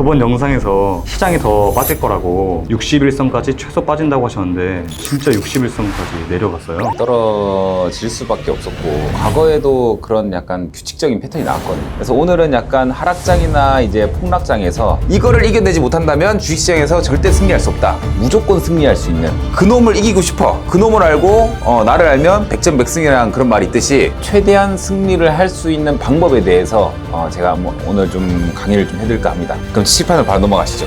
저번 영상에서 시장이 더 빠질 거라고 60일선까지 최소 빠진다고 하셨는데 진짜 60일선까지 내려갔어요. 떨어질 수밖에 없었고 과거에도 그런 약간 규칙적인 패턴이 나왔거든요. 그래서 오늘은 약간 하락장이나 이제 폭락장에서 이거를 이겨내지 못한다면 주식시장에서 절대 승리할 수 없다. 무조건 승리할 수 있는 그놈을 이기고 싶어. 그놈을 알고 나를 알면 백전백승이라는 그런 말이 있듯이 최대한 승리를 할 수 있는 방법에 대해서 제가 오늘 좀 강의를 좀 해드릴까 합니다. 그럼 지식판을 바로 넘어가시죠.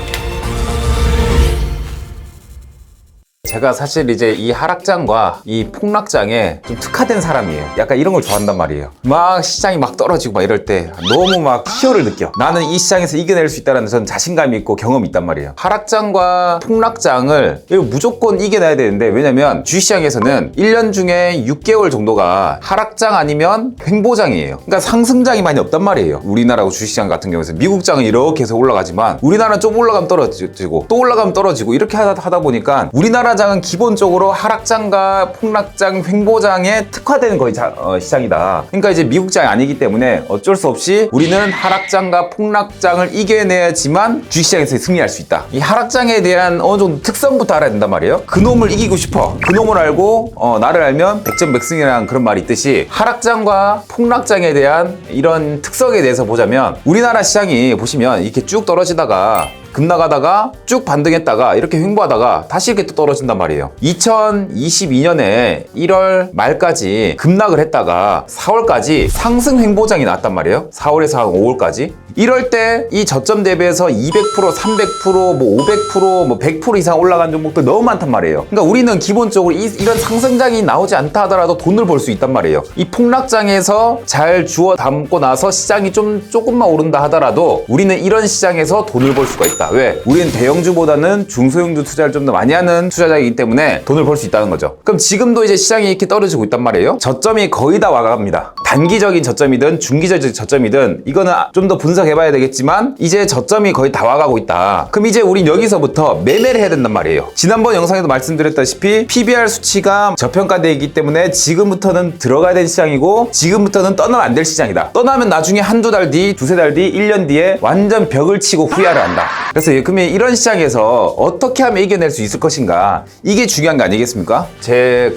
제가 사실 이제 이 하락장과 이 폭락장에 좀 특화된 사람이에요. 약간 이런 걸 좋아한단 말이에요. 막 시장이 막 떨어지고 막 이럴 때 너무 막 희열을 느껴. 나는 이 시장에서 이겨낼 수 있다는 저는 자신감이 있고 경험이 있단 말이에요. 하락장과 폭락장을 이거 무조건 이겨내야 되는데, 왜냐면 주식시장에서는 1년 중에 6개월 정도가 하락장 아니면 횡보장이에요. 그러니까 상승장이 많이 없단 말이에요. 우리나라 주식시장 같은 경우에서 미국장은 이렇게 해서 올라가지만 우리나라는 좀 올라가면 떨어지고 또 올라가면 떨어지고 이렇게 하다 보니까 우리나라 장은 기본적으로 하락장과 폭락장, 횡보장에 특화된 거의 시장이다. 그러니까 이제 미국장이 아니기 때문에 어쩔 수 없이 우리는 하락장과 폭락장을 이겨내야지만 주식시장에서 승리할 수 있다. 이 하락장에 대한 어느 정도 특성부터 알아야 된단 말이에요. 그놈을 이기고 싶어. 그놈을 알고 나를 알면 백전백승이라는 그런 말이 있듯이 하락장과 폭락장에 대한 이런 특성에 대해서 보자면, 우리나라 시장이 보시면 이렇게 쭉 떨어지다가 급락하다가 쭉 반등했다가 이렇게 횡보하다가 다시 이렇게 또 떨어진단 말이에요. 2022년에 1월 말까지 급락을 했다가 4월까지 상승 횡보장이 나왔단 말이에요. 4월에서 한 5월까지. 이럴 때 이 저점 대비해서 200%, 300%, 500%, 100% 이상 올라간 종목들 너무 많단 말이에요. 그러니까 우리는 기본적으로 이런 상승장이 나오지 않다 하더라도 돈을 벌 수 있단 말이에요. 이 폭락장에서 잘 주워 담고 나서 시장이 조금만 오른다 하더라도 우리는 이런 시장에서 돈을 벌 수가 있다. 왜? 우리는 대형주보다는 중소형주 투자를 좀 더 많이 하는 투자자이기 때문에 돈을 벌 수 있다는 거죠. 그럼 지금도 이제 시장이 이렇게 떨어지고 있단 말이에요. 저점이 거의 다 와갑니다. 단기적인 저점이든 중기적인 저점이든 이거는 좀 더 분석해봐야 되겠지만 이제 저점이 거의 다 와가고 있다. 그럼 이제 우린 여기서부터 매매를 해야 된단 말이에요. 지난번 영상에도 말씀드렸다시피 PBR 수치가 저평가되어 있기 때문에 지금부터는 들어가야 될 시장이고 지금부터는 떠나면 안 될 시장이다. 떠나면 나중에 한두 달 뒤, 두세 달 뒤, 1년 뒤에 완전 벽을 치고 후회를 한다. 그래서 그러면 이런 시장에서 어떻게 하면 이겨낼 수 있을 것인가, 이게 중요한 거 아니겠습니까? 제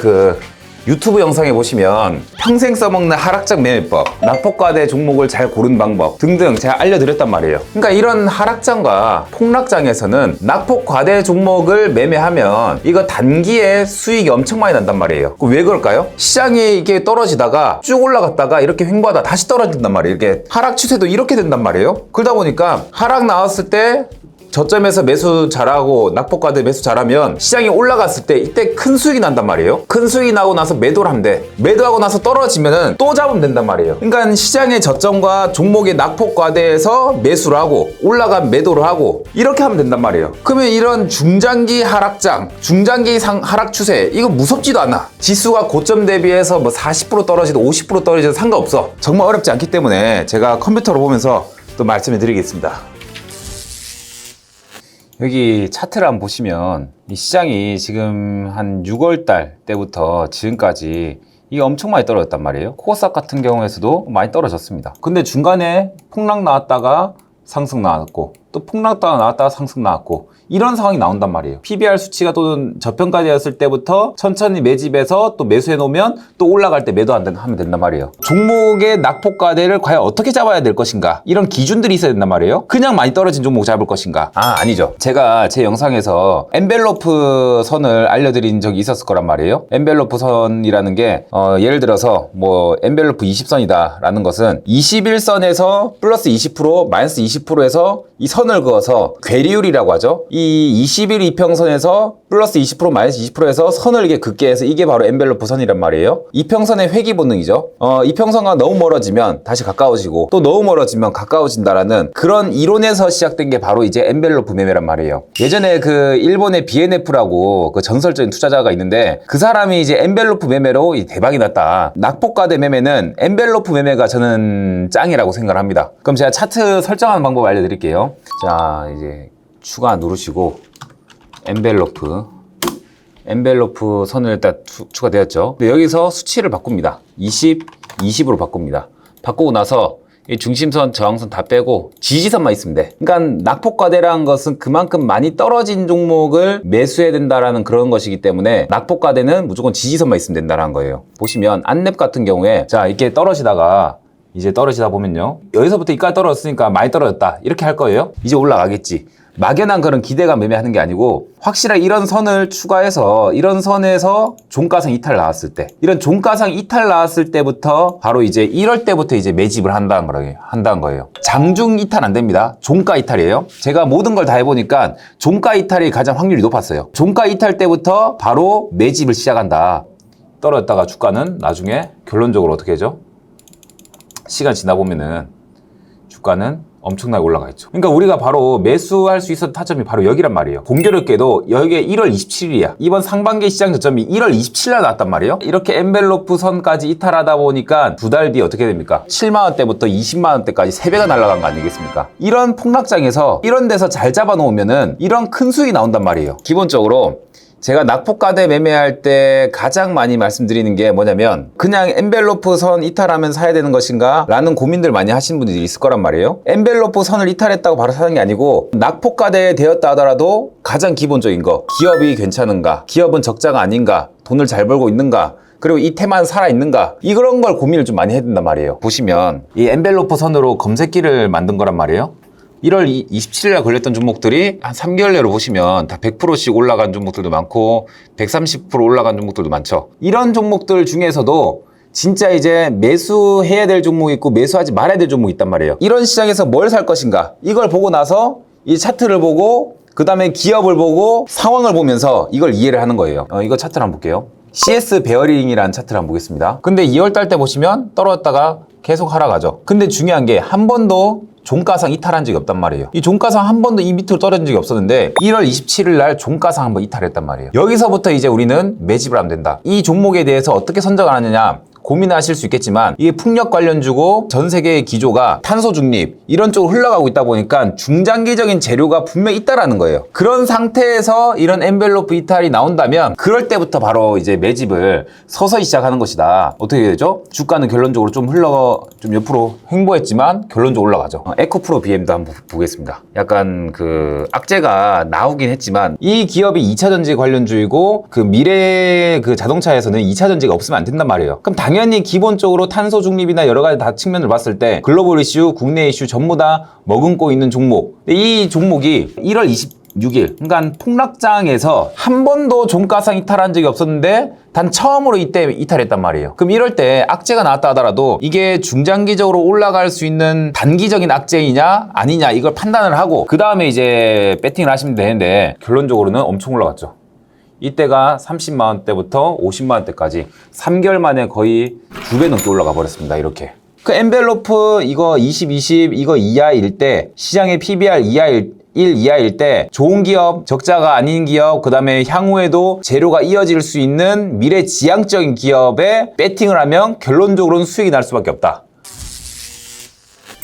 유튜브 영상에 보시면 평생 써먹는 하락장 매매법, 낙폭과대 종목을 잘 고르는 방법 등등 제가 알려드렸단 말이에요. 그러니까 이런 하락장과 폭락장에서는 낙폭과대 종목을 매매하면 이거 단기에 수익이 엄청 많이 난단 말이에요. 왜 그럴까요? 시장이 이게 떨어지다가 쭉 올라갔다가 이렇게 횡보하다 다시 떨어진단 말이에요. 이렇게 하락 추세도 이렇게 된단 말이에요. 그러다 보니까 하락 나왔을 때 저점에서 매수 잘하고 낙폭과대 매수 잘하면 시장이 올라갔을 때 이때 큰 수익이 난단 말이에요. 큰 수익이 나고 나서 매도를 하면 돼. 매도하고 나서 떨어지면은 또 잡으면 된단 말이에요. 그러니까 시장의 저점과 종목의 낙폭과대에서 매수를 하고 올라가면 매도를 하고 이렇게 하면 된단 말이에요. 그러면 이런 중장기 하락장, 중장기 하락 추세 이거 무섭지도 않아. 지수가 고점 대비해서 40% 떨어지든 50% 떨어지든 상관없어. 정말 어렵지 않기 때문에 제가 컴퓨터로 보면서 또 말씀해 드리겠습니다. 여기 차트를 한번 보시면 이 시장이 지금 한 6월달 때부터 지금까지 이게 엄청 많이 떨어졌단 말이에요. 코스닥 같은 경우에서도 많이 떨어졌습니다. 근데 중간에 폭락 나왔다가 상승 나왔고 또 폭락 나왔다가 상승 나왔고 이런 상황이 나온단 말이에요. PBR 수치가 또 저평가되었을 때부터 천천히 매집해서 또 매수해 놓으면 또 올라갈 때 매도하면 된단 말이에요. 종목의 낙폭과대를 과연 어떻게 잡아야 될 것인가, 이런 기준들이 있어야 된단 말이에요. 그냥 많이 떨어진 종목 잡을 것인가? 아니죠. 제가 제 영상에서 엔벨로프 선을 알려드린 적이 있었을 거란 말이에요. 엔벨로프 선이라는 게 예를 들어서 엔벨로프 20선이다 라는 것은 21선에서 플러스 20% 마이너스 20%에서 이 선을 그어서 괴리율이라고 하죠. 이 21 이평선에서 플러스 20% 마이너스 20%에서 선을 이게 긋게 해서 이게 바로 엔벨로프 선이란 말이에요. 이평선의 회귀 본능이죠. 이평선과 너무 멀어지면 다시 가까워지고 또 너무 멀어지면 가까워진다라는 그런 이론에서 시작된 게 바로 이제 엔벨로프 매매란 말이에요. 예전에 일본의 BNF라고 전설적인 투자자가 있는데 그 사람이 이제 엔벨로프 매매로 대박이 났다. 낙폭과대 매매는 엔벨로프 매매가 저는 짱이라고 생각을 합니다. 그럼 제가 차트 설정하는 방법 알려드릴게요. 자, 이제 추가 누르시고 엔벨로프 선을 일단 추가되었죠. 근데 여기서 수치를 바꿉니다. 20, 20으로 바꿉니다. 바꾸고 나서 이 중심선, 저항선 다 빼고 지지선만 있으면 돼. 그러니까 낙폭과대라는 것은 그만큼 많이 떨어진 종목을 매수해야 된다라는 그런 것이기 때문에 낙폭과대는 무조건 지지선만 있으면 된다는 거예요. 보시면 안랩 같은 경우에 자 이렇게 떨어지다가 이제 떨어지다 보면요. 여기서부터 이까지 떨어졌으니까 많이 떨어졌다. 이렇게 할 거예요. 이제 올라가겠지. 막연한 그런 기대감 매매하는 게 아니고 확실하게 이런 선을 추가해서 이런 선에서 종가상 이탈 나왔을 때 이런 종가상 이탈 나왔을 때부터 바로 이제 이럴 때부터 이제 매집을 한다는 거예요. 장중 이탈 안 됩니다. 종가 이탈이에요. 제가 모든 걸 다 해보니까 종가 이탈이 가장 확률이 높았어요. 종가 이탈 때부터 바로 매집을 시작한다. 떨어졌다가 주가는 나중에 결론적으로 어떻게 하죠? 시간 지나 보면은 주가는 엄청나게 올라가 있죠. 그러니까 우리가 바로 매수할 수 있었던 타점이 바로 여기란 말이에요. 공교롭게도 여기에 1월 27일이야. 이번 상반기 시장 저점이 1월 27일에 나왔단 말이에요. 이렇게 엔벨로프 선까지 이탈하다 보니까 두 달 뒤 어떻게 됩니까? 7만원대부터 20만원대까지 3배가 날아간 거 아니겠습니까? 이런 폭락장에서 이런 데서 잘 잡아놓으면은 이런 큰 수익이 나온단 말이에요. 기본적으로 제가 낙폭과대 매매할 때 가장 많이 말씀드리는 게 뭐냐면 그냥 엔벨로프 선 이탈하면 사야 되는 것인가 라는 고민들 많이 하시는 분들이 있을 거란 말이에요. 엔벨로프 선을 이탈했다고 바로 사는 게 아니고 낙폭과대 되었다 하더라도 가장 기본적인 거 기업이 괜찮은가, 기업은 적자가 아닌가, 돈을 잘 벌고 있는가, 그리고 이 테만 살아있는가, 이런 걸 고민을 좀 많이 해야 된단 말이에요. 보시면 이 엔벨로프 선으로 검색기를 만든 거란 말이에요. 1월 27일에 걸렸던 종목들이 한 3개월 내로 보시면 다 100%씩 올라간 종목들도 많고 130% 올라간 종목들도 많죠. 이런 종목들 중에서도 진짜 이제 매수해야 될 종목이 있고 매수하지 말아야 될 종목이 있단 말이에요. 이런 시장에서 뭘 살 것인가, 이걸 보고 나서 이 차트를 보고 그 다음에 기업을 보고 상황을 보면서 이걸 이해를 하는 거예요. 이거 차트를 한번 볼게요. CS 베어링이라는 차트를 한번 보겠습니다. 근데 2월달 때 보시면 떨어졌다가 계속 하락하죠. 근데 중요한 게 한 번도 종가상 이탈한 적이 없단 말이에요. 이 종가상 한 번도 이 밑으로 떨어진 적이 없었는데 1월 27일 날 종가상 한번 이탈했단 말이에요. 여기서부터 이제 우리는 매집을 하면 된다. 이 종목에 대해서 어떻게 선정을 하느냐 고민하실 수 있겠지만 이게 풍력 관련주고 전 세계의 기조가 탄소 중립 이런 쪽으로 흘러가고 있다 보니까 중장기적인 재료가 분명히 있다라는 거예요. 그런 상태에서 이런 엔벨로프 이탈이 나온다면 그럴 때부터 바로 이제 매집을 서서히 시작하는 것이다. 어떻게 되죠? 주가는 결론적으로 좀 옆으로 횡보했지만 결론적으로 올라가죠. 에코프로 BM도 한번 보겠습니다. 약간 그 악재가 나오긴 했지만 이 기업이 2차전지 관련주이고 그 미래 그 자동차에서는 2차전지가 없으면 안 된단 말이에요. 그럼 당연히 기본적으로 탄소 중립이나 여러 가지 다 측면을 봤을 때 글로벌 이슈, 국내 이슈 전부 다 머금고 있는 종목. 이 종목이 1월 26일, 그러니까 폭락장에서 한 번도 종가상 이탈한 적이 없었는데 단 처음으로 이때 이탈했단 말이에요. 그럼 이럴 때 악재가 나왔다 하더라도 이게 중장기적으로 올라갈 수 있는 단기적인 악재이냐 아니냐 이걸 판단을 하고 그 다음에 이제 배팅을 하시면 되는데 결론적으로는 엄청 올라갔죠. 이때가 30만원대부터 50만원대까지 3개월 만에 거의 2배 넘게 올라가 버렸습니다. 이렇게. 그 엔벨로프 이거 20, 20 이거 이하일 때 시장의 PBR 이하일 1 이하일 때 좋은 기업, 적자가 아닌 기업, 그 다음에 향후에도 재료가 이어질 수 있는 미래지향적인 기업에 배팅을 하면 결론적으로는 수익이 날 수밖에 없다.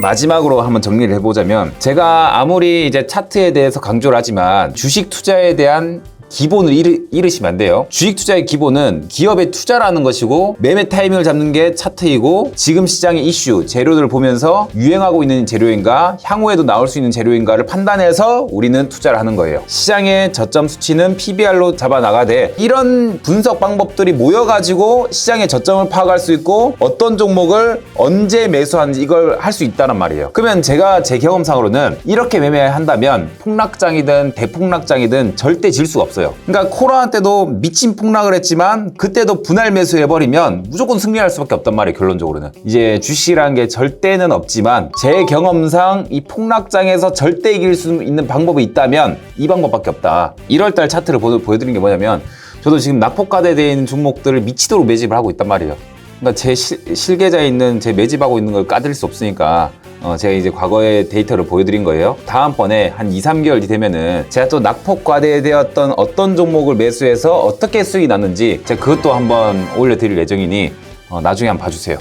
마지막으로 한번 정리를 해보자면 제가 아무리 이제 차트에 대해서 강조를 하지만 주식 투자에 대한 기본을 잃으시면 안 돼요. 주식 투자의 기본은 기업의 투자라는 것이고 매매 타이밍을 잡는 게 차트이고 지금 시장의 이슈, 재료들을 보면서 유행하고 있는 재료인가 향후에도 나올 수 있는 재료인가를 판단해서 우리는 투자를 하는 거예요. 시장의 저점 수치는 PBR로 잡아나가되 이런 분석 방법들이 모여가지고 시장의 저점을 파악할 수 있고 어떤 종목을 언제 매수하는지 이걸 할 수 있다는 말이에요. 그러면 제가 제 경험상으로는 이렇게 매매한다면 폭락장이든 대폭락장이든 절대 질 수가 없어요. 그러니까 코로나 때도 미친 폭락을 했지만 그때도 분할 매수해버리면 무조건 승리할 수밖에 없단 말이에요. 결론적으로는 이제 주식이라는 게 절대는 없지만 제 경험상 이 폭락장에서 절대 이길 수 있는 방법이 있다면 이 방법밖에 없다. 1월달 차트를 보여드린 게 뭐냐면 저도 지금 낙폭과대되어 있는 종목들을 미치도록 매집을 하고 있단 말이에요. 그러니까 제 실계좌에 있는 제 매집하고 있는 걸 까드릴 수 없으니까 제가 이제 과거의 데이터를 보여드린 거예요. 다음번에 한 2, 3개월 뒤 되면은 제가 또 낙폭과대되었던 어떤 종목을 매수해서 어떻게 수익이 났는지 제가 그것도 한번 올려드릴 예정이니 나중에 한번 봐주세요.